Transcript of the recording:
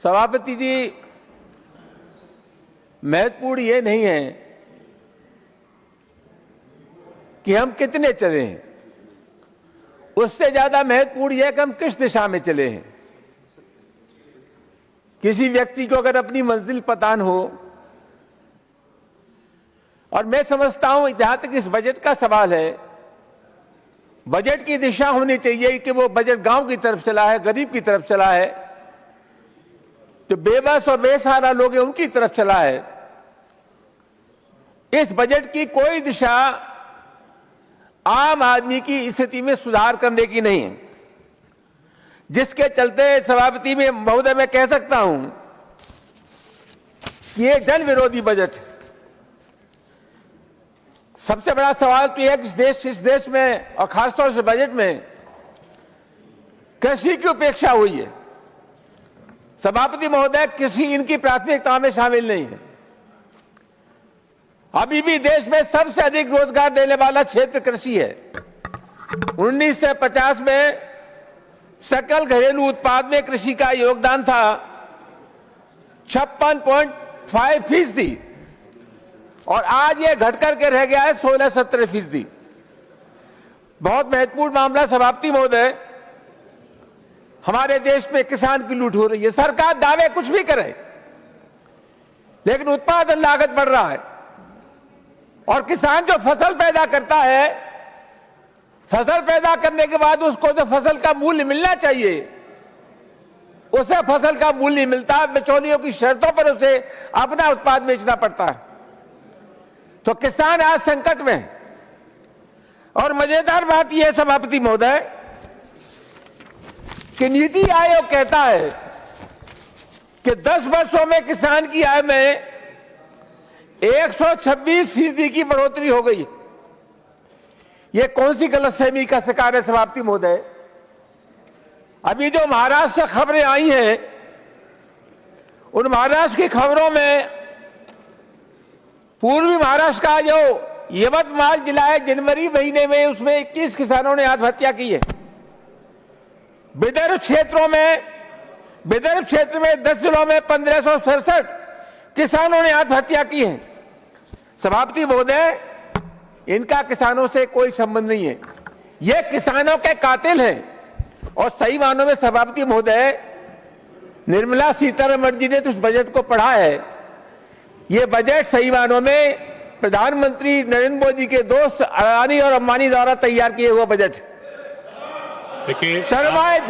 सभापति जी, महत्वपूर्ण ये नहीं है कि हम कितने चले हैं, उससे ज्यादा महत्वपूर्ण यह कि हम किस दिशा में चले हैं। किसी व्यक्ति को अगर अपनी मंजिल पता न हो, और मैं समझता हूं जहां तक इस बजट का सवाल है, बजट की दिशा होनी चाहिए कि वो बजट गांव की तरफ चला है, गरीब की तरफ चला है, जो बेबस और बेसहारा लोग हैं उनकी तरफ चला है। इस बजट की कोई दिशा आम आदमी की स्थिति में सुधार करने की नहीं है, जिसके चलते सभापति में महोदय मैं कह सकता हूं कि ये जन विरोधी बजट है। सबसे बड़ा सवाल तो यह है कि इस देश में और खासतौर से बजट में कृषि की उपेक्षा हुई है। सभापति महोदय, कृषि इनकी प्राथमिकता में शामिल नहीं है। अभी भी देश में सबसे अधिक रोजगार देने वाला क्षेत्र कृषि है। 1950 में सकल घरेलू उत्पाद में कृषि का योगदान था 56.5%, और आज ये घटकर के रह गया है 16-17%। बहुत महत्वपूर्ण मामला सभापति महोदय, हमारे देश में किसान की लूट हो रही है। सरकार दावे कुछ भी करे, लेकिन उत्पादन लागत बढ़ रहा है, और किसान जो फसल पैदा करता है, फसल पैदा करने के बाद उसको जो फसल का मूल्य मिलना चाहिए, उसे फसल का मूल्य नहीं मिलता। बिचौलियों की शर्तों पर उसे अपना उत्पाद बेचना पड़ता है। तो किसान आज संकट में है। और मजेदार बात यह है सभापति महोदय कि नीति आयोग कहता है कि 10 वर्षों में किसान की आय में 126% की बढ़ोतरी हो गई। यह कौन सी गलतफहमी का शिकार है सभापति महोदय? अभी जो महाराष्ट्र से खबरें आई हैं, उन महाराष्ट्र की खबरों में पूर्वी महाराष्ट्र का जो यवतमाल जिला है, जनवरी महीने में उसमें 21 किसानों ने आत्महत्या की है। विदर्भ क्षेत्र में 10 जिलों में 1567 किसानों ने आत्महत्या की है। सभापति महोदय, इनका किसानों से कोई संबंध नहीं है। ये किसानों के कातिल हैं। और सही मानों में सभापति महोदय, निर्मला सीतारमण जी ने तो उस बजट को पढ़ा है। ये बजट सही मानों में प्रधानमंत्री नरेंद्र मोदी के दोस्त अडानी और अंबानी द्वारा तैयार किए हुआ बजट। देखिए, शर्माए